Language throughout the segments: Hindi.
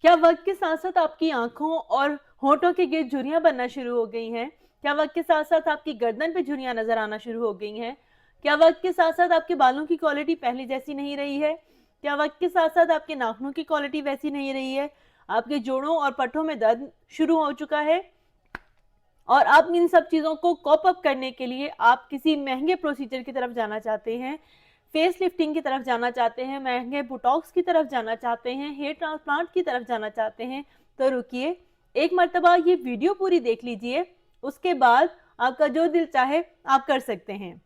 क्या वक्त के साथ साथ आपकी आंखों और होठों के गिर्द झुर्रियां बनना शुरू हो गई हैं? क्या वक्त के साथ साथ आपकी गर्दन पे झुर्रियां नजर आना शुरू हो गई हैं? क्या वक्त के साथ साथ आपके बालों की क्वालिटी पहले जैसी नहीं रही है? क्या वक्त के साथ साथ आपके नाखूनों की क्वालिटी वैसी नहीं रही है? आपके जोड़ों और पट्टों में दर्द शुरू हो चुका है? और आप इन सब चीज़ों को कॉप अप करने के लिए आप किसी महंगे प्रोसीजर की तरफ जाना चाहते हैं, फेस लिफ्टिंग की तरफ जाना चाहते हैं, महंगे बुटॉक्स की तरफ जाना चाहते हैं, हेयर ट्रांसप्लांट की तरफ जाना चाहते हैं, तो रुकिए, एक मर्तबा ये वीडियो पूरी देख लीजिए। उसके बाद आपका जो दिल चाहे आप कर सकते हैं।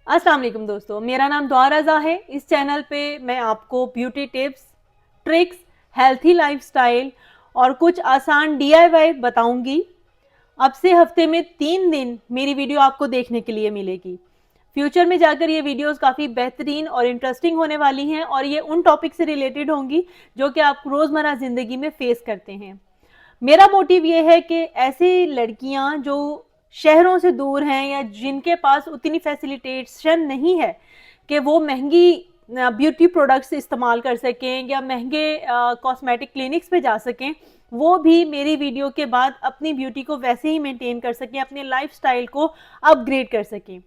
अस्सलाम वालेकुम दोस्तों, मेरा नाम दुआ रज़ा है। इस चैनल पे मैं आपको beauty tips, tricks, healthy lifestyle और कुछ आसान DIY बताऊंगी। अब से हफ्ते में 3 दिन मेरी वीडियो आपको देखने के लिए मिलेगी। फ्यूचर में जाकर ये वीडियोस काफ़ी बेहतरीन और इंटरेस्टिंग होने वाली हैं और ये उन टॉपिक से रिलेटेड होंगी जो कि आप रोज़मर्रा ज़िंदगी में फेस करते हैं। मेरा मोटिव ये है कि ऐसी लड़कियां जो शहरों से दूर हैं या जिनके पास उतनी फैसिलिटेशन नहीं है कि वो महंगी ब्यूटी प्रोडक्ट्स इस्तेमाल कर सकें या महंगे कॉस्मेटिक क्लिनिक्स पे जा सकें, वो भी मेरी वीडियो के बाद अपनी ब्यूटी को वैसे ही मेंटेन कर सकें, अपने लाइफस्टाइल को अपग्रेड कर सकें।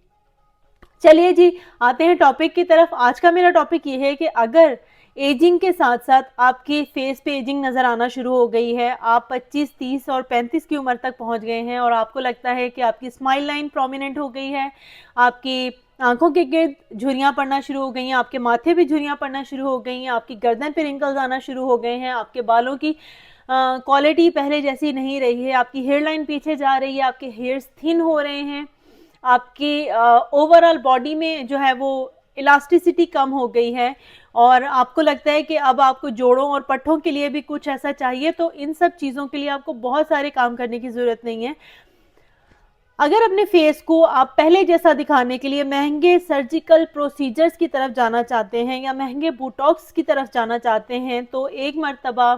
चलिए जी, आते हैं टॉपिक की तरफ। आज का मेरा टॉपिक ये है कि अगर एजिंग के साथ साथ आपके फेस पे एजिंग नज़र आना शुरू हो गई है, आप 25, 30 और 35 की उम्र तक पहुंच गए हैं और आपको लगता है कि आपकी स्माइल लाइन प्रोमिनेंट हो गई है, आपकी आंखों के गिर्द झुर्रियाँ पड़ना शुरू हो गई हैं, आपके माथे पे झुर्रियाँ पड़ना शुरू हो गई हैं, आपकी गर्दन पे रिंकल्स आना शुरू हो गए हैं, आपके बालों की क्वालिटी पहले जैसी नहीं रही है, आपकी हेयर लाइन पीछे जा रही है, आपके हेयर्स थिन हो रहे हैं, आपकी ओवरऑल बॉडी में जो है वो इलास्टिसिटी कम हो गई है और आपको लगता है कि अब आपको जोड़ों और पट्टों के लिए भी कुछ ऐसा चाहिए, तो इन सब चीज़ों के लिए आपको बहुत सारे काम करने की ज़रूरत नहीं है। अगर अपने फेस को आप पहले जैसा दिखाने के लिए महंगे सर्जिकल प्रोसीजर्स की तरफ जाना चाहते हैं या महंगे बोटॉक्स की तरफ जाना चाहते हैं, तो एक मर्तबा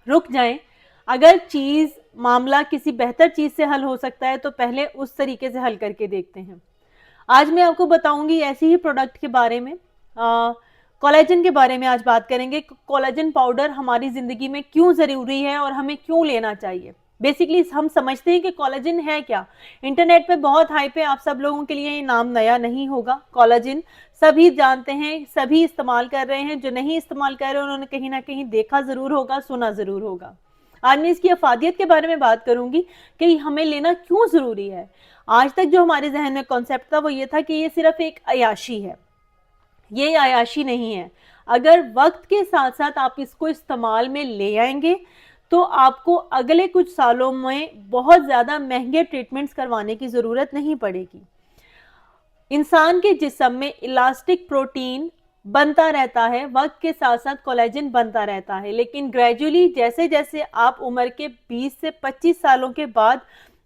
रुक जाएं। अगर मामला किसी बेहतर चीज़ से हल हो सकता है तो पहले उस तरीके से हल करके देखते हैं। आज मैं आपको बताऊंगी ऐसी ही प्रोडक्ट के बारे में, कोलेजन के बारे में आज बात करेंगे। कोलेजन पाउडर हमारी ज़िंदगी में क्यों ज़रूरी है और हमें क्यों लेना चाहिए। बेसिकली हम समझते हैं कि कोलेजन है क्या। इंटरनेट पे बहुत हाइप है, आप सब लोगों के लिए ये नाम नया नहीं होगा। कोलेजन सभी जानते हैं, सभी इस्तेमाल कर रहे हैं। जो नहीं इस्तेमाल कर रहे उन्होंने कहीं ना कहीं देखा ज़रूर होगा, सुना ज़रूर होगा। आज मैं इसकी अफादियत के बारे में बात करूंगी कि हमें लेना क्यों ज़रूरी है। आज तक जो हमारे जहन में कॉन्सेप्ट था वो ये था कि ये सिर्फ एक अयाशी है। ये अयाशी नहीं है। अगर वक्त के साथ साथ आप इसको इस्तेमाल में ले आएंगे तो आपको अगले कुछ सालों में बहुत ज़्यादा महंगे ट्रीटमेंट्स करवाने की ज़रूरत नहीं पड़ेगी। इंसान के जिस्म में इलास्टिक प्रोटीन बनता रहता है, वक्त के साथ साथ कोलेजन बनता रहता है, लेकिन ग्रेजुअली जैसे जैसे आप उम्र के 20 से 25 सालों के बाद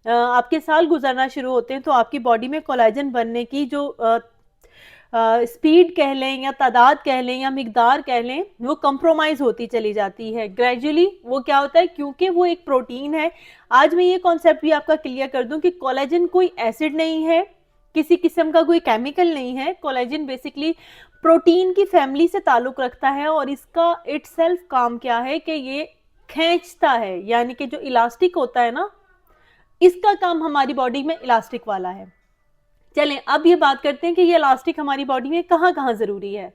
आपके साल गुजरना शुरू होते हैं तो आपकी बॉडी में कोलेजन बनने की जो स्पीड कह लें या तादाद कह लें या मिकदार कह लें, वो कंप्रोमाइज़ होती चली जाती है। ग्रेजुअली वो क्या होता है, क्योंकि वो एक प्रोटीन है। आज मैं ये कॉन्सेप्ट भी आपका क्लियर कर दूं कि कोलेजन कोई एसिड नहीं है, किसी किस्म का कोई केमिकल नहीं है। कोलेजन बेसिकली प्रोटीन की फैमिली से ताल्लुक़ रखता है और इसका इटसेल्फ काम क्या है कि ये खींचता है, यानी कि जो इलास्टिक होता है ना, इसका काम हमारी बॉडी में इलास्टिक वाला है। चलें अब ये बात करते हैं कि ये इलास्टिक हमारी बॉडी में कहाँ कहाँ ज़रूरी है।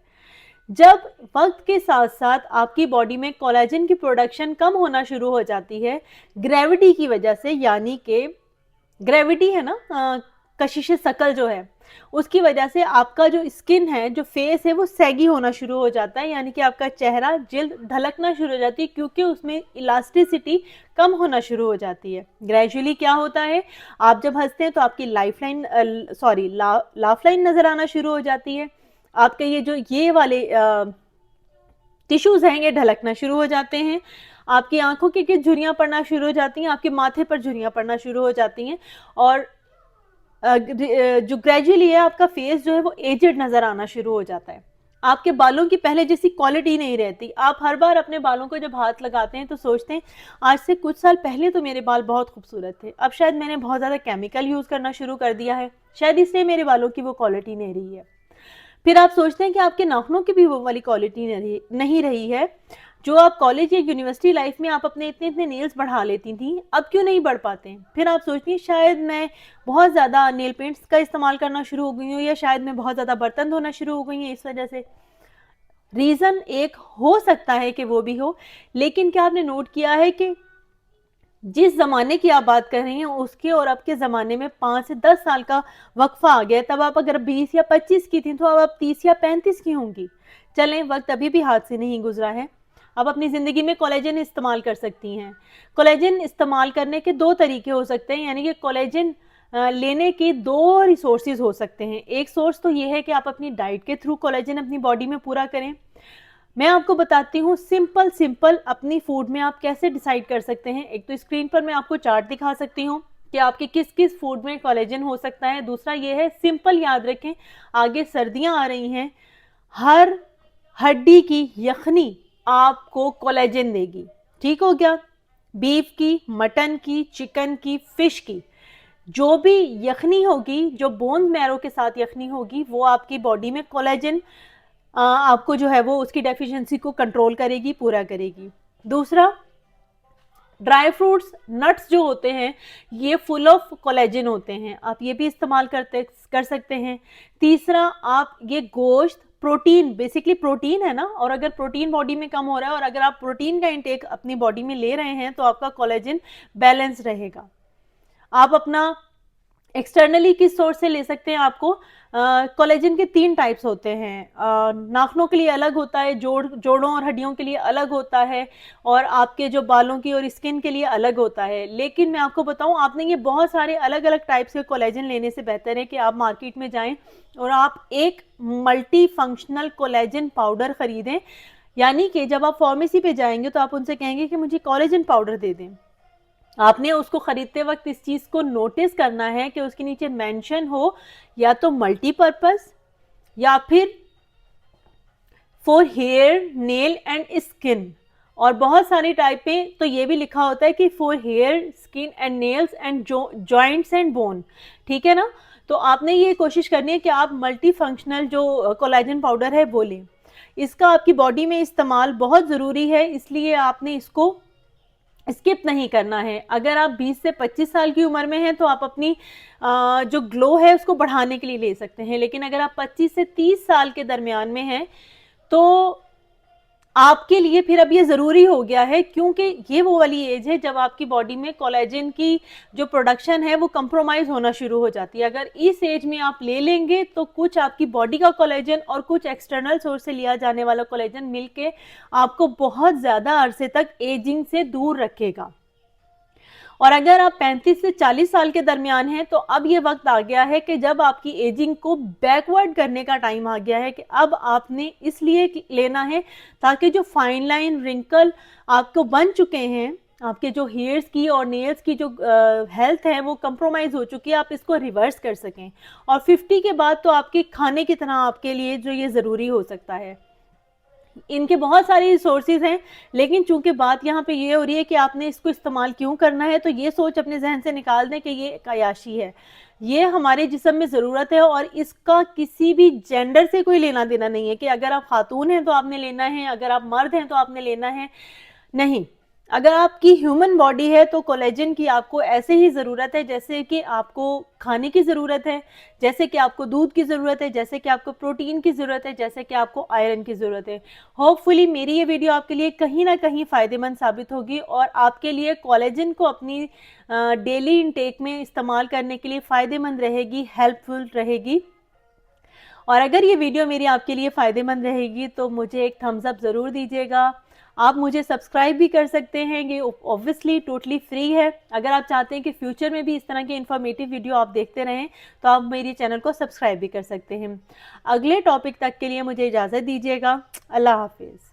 जब वक्त के साथ साथ आपकी बॉडी में कोलेजन की प्रोडक्शन कम होना शुरू हो जाती है ग्रेविटी की वजह से, यानी कि ग्रेविटी है ना, कशिश शकल जो है, उसकी वजह से आपका जो स्किन है, जो फेस है, वो सैगी होना शुरू हो जाता है, यानी कि आपका चेहरा, जिल्द ढलकना शुरू हो जाती है क्योंकि उसमें इलास्टिसिटी कम होना शुरू हो जाती है। ग्रेजुअली क्या होता है, आप जब हंसते हैं तो आपकी लाफ लाइन नज़र आना शुरू हो जाती है। आपके ये वाले टिश्यूज़ हैं ये ढलकना शुरू हो जाते हैं। आपकी आंखों के झुर्रियाँ पड़ना शुरू हो जाती हैं, आपके माथे पर झुर्रियाँ पड़ना शुरू हो जाती हैं और जो ग्रेजुअली है आपका फेस जो है वो एजेड नजर आना शुरू हो जाता है। आपके बालों की पहले जैसी क्वालिटी नहीं रहती। आप हर बार अपने बालों को जब हाथ लगाते हैं तो सोचते हैं आज से कुछ साल पहले तो मेरे बाल बहुत खूबसूरत थे, अब शायद मैंने बहुत ज़्यादा केमिकल यूज़ करना शुरू कर दिया है, शायद इसलिए मेरे बालों की वो क्वालिटी नहीं रही है। फिर आप सोचते हैं कि आपके नाखूनों की भी वो वाली क्वालिटी नहीं रही है। जो आप कॉलेज या यूनिवर्सिटी लाइफ में आप अपने इतने इतने नेल्स बढ़ा लेती थी, अब क्यों नहीं बढ़ पाते हैं। फिर आप सोचती हैं शायद मैं बहुत ज़्यादा नेल पेंट्स का इस्तेमाल करना शुरू हो गई हूँ, या शायद मैं बहुत ज़्यादा बर्तन धोना शुरू हो गई हूँ इस वजह से। रीज़न एक हो सकता है कि वो भी हो, लेकिन क्या आपने नोट किया है कि जिस ज़माने की आप बात कर रही हैं उसके और अब के ज़माने में 5 से 10 साल का वक्फा आ गया। तब आप अगर 20 या 25 की थी तो अब आप 30 या 35 की होंगी। चलें, वक्त अभी भी हाथ से नहीं गुजरा है। आप अपनी ज़िंदगी में कोलेजन इस्तेमाल कर सकती हैं। कोलेजन इस्तेमाल करने के 2 तरीके हो सकते हैं, यानी कि कोलेजन लेने के 2 रिसोर्सेज हो सकते हैं। एक सोर्स तो ये है कि आप अपनी डाइट के थ्रू कोलेजन अपनी बॉडी में पूरा करें। मैं आपको बताती हूँ सिंपल अपनी फूड में आप कैसे डिसाइड कर सकते हैं। एक तो स्क्रीन पर मैं आपको चार्ट दिखा सकती हूँ कि आपके किस किस फूड में कोलेजन हो सकता है। दूसरा ये है, सिंपल याद रखें, आगे सर्दियाँ आ रही हैं, हर हड्डी की यखनी आपको कोलेजन देगी। ठीक हो गया? बीफ की, मटन की, चिकन की, फिश की, जो भी यखनी होगी, जो बोन मैरो के साथ यखनी होगी, वो आपकी बॉडी में कोलेजन आपको जो है वो उसकी डेफिशिएंसी को कंट्रोल करेगी, पूरा करेगी। दूसरा, ड्राई फ्रूट्स, नट्स जो होते हैं ये फुल ऑफ कोलेजन होते हैं, आप ये भी इस्तेमाल कर सकते हैं। तीसरा, आप ये गोश्त, प्रोटीन, बेसिकली प्रोटीन है ना, और अगर प्रोटीन बॉडी में कम हो रहा है और अगर आप प्रोटीन का इंटेक अपनी बॉडी में ले रहे हैं तो आपका कोलेजन बैलेंस रहेगा। आप अपना एक्सटर्नली किस सोर्स से ले सकते हैं। आपको कोलेजन के 3 टाइप्स होते हैं। नाखूनों के लिए अलग होता है, जोड़ों और हड्डियों के लिए अलग होता है, और आपके जो बालों की और स्किन के लिए अलग होता है। लेकिन मैं आपको बताऊं, आपने ये बहुत सारे अलग अलग टाइप्स के कोलेजन लेने से बेहतर है कि आप मार्केट में जाएं और आप एक मल्टी फंक्शनल कोलेजन पाउडर खरीदें। यानी कि जब आप फार्मेसी पे जाएंगे तो आप उनसे कहेंगे कि मुझे कोलेजन पाउडर दे दें। आपने उसको खरीदते वक्त इस चीज को नोटिस करना है कि उसके नीचे मेंशन हो या तो मल्टीपर्पज या फिर for hair, nail and skin, और बहुत सारी टाइपें तो ये भी लिखा होता है कि for hair, skin and nails and joints and bone. ठीक है ना? तो आपने ये कोशिश करनी है कि आप मल्टी फंक्शनल जो कोलेजन पाउडर है वो लें। इसका आपकी बॉडी में इस्तेमाल बहुत ज़रूरी है, इसलिए आपने इसको स्किप नहीं करना है। अगर आप 20 से 25 साल की उम्र में हैं तो आप अपनी जो ग्लो है उसको बढ़ाने के लिए ले सकते हैं, लेकिन अगर आप 25 से 30 साल के दरमियान में हैं तो आपके लिए फिर अब ये ज़रूरी हो गया है, क्योंकि ये वो वाली एज है जब आपकी बॉडी में कोलेजन की जो प्रोडक्शन है वो कंप्रोमाइज़ होना शुरू हो जाती है। अगर इस एज में आप ले लेंगे तो कुछ आपकी बॉडी का कोलेजन और कुछ एक्सटर्नल सोर्स से लिया जाने वाला कोलेजन मिलके आपको बहुत ज़्यादा अरसे तक एजिंग से दूर रखेगा। और अगर आप 35 से 40 साल के दरमियान हैं तो अब ये वक्त आ गया है कि जब आपकी एजिंग को बैकवर्ड करने का टाइम आ गया है, कि अब आपने इसलिए लेना है ताकि जो फाइन लाइन, रिंकल आपको बन चुके हैं, आपके जो हेयर्स की और नेल्स की जो हेल्थ है वो कंप्रोमाइज़ हो चुकी है, आप इसको रिवर्स कर सकें। और 50 के बाद तो आपके खाने की तरह आपके लिए जो ये ज़रूरी हो सकता है। इनके बहुत सारे रिसोर्सेज हैं, लेकिन चूंकि बात यहाँ पे ये हो रही है कि आपने इसको इस्तेमाल क्यों करना है, तो ये सोच अपने जहन से निकाल दें कि ये एक अयाशी है। ये हमारे जिस्म में ज़रूरत है और इसका किसी भी जेंडर से कोई लेना देना नहीं है कि अगर आप खातून हैं तो आपने लेना है, अगर आप मर्द हैं तो आपने लेना है। नहीं, अगर आपकी ह्यूमन बॉडी है तो कोलेजन की आपको ऐसे ही ज़रूरत है जैसे कि आपको खाने की ज़रूरत है, जैसे कि आपको दूध की ज़रूरत है, जैसे कि आपको प्रोटीन की ज़रूरत है, जैसे कि आपको आयरन की ज़रूरत है। होपफुली मेरी ये वीडियो आपके लिए कहीं ना कहीं फ़ायदेमंद साबित होगी और आपके लिए कोलेजन को अपनी डेली इनटेक में इस्तेमाल करने के लिए फ़ायदेमंद रहेगी, हेल्पफुल रहेगी। और अगर ये वीडियो मेरी आपके लिए फ़ायदेमंद रहेगी तो मुझे एक थम्स अप ज़रूर दीजिएगा। आप मुझे सब्सक्राइब भी कर सकते हैं, ये ऑब्वियसली टोटली फ्री है। अगर आप चाहते हैं कि फ्यूचर में भी इस तरह की इन्फॉर्मेटिव वीडियो आप देखते रहें तो आप मेरी चैनल को सब्सक्राइब भी कर सकते हैं। अगले टॉपिक तक के लिए मुझे इजाज़त दीजिएगा। अल्लाह हाफिज़।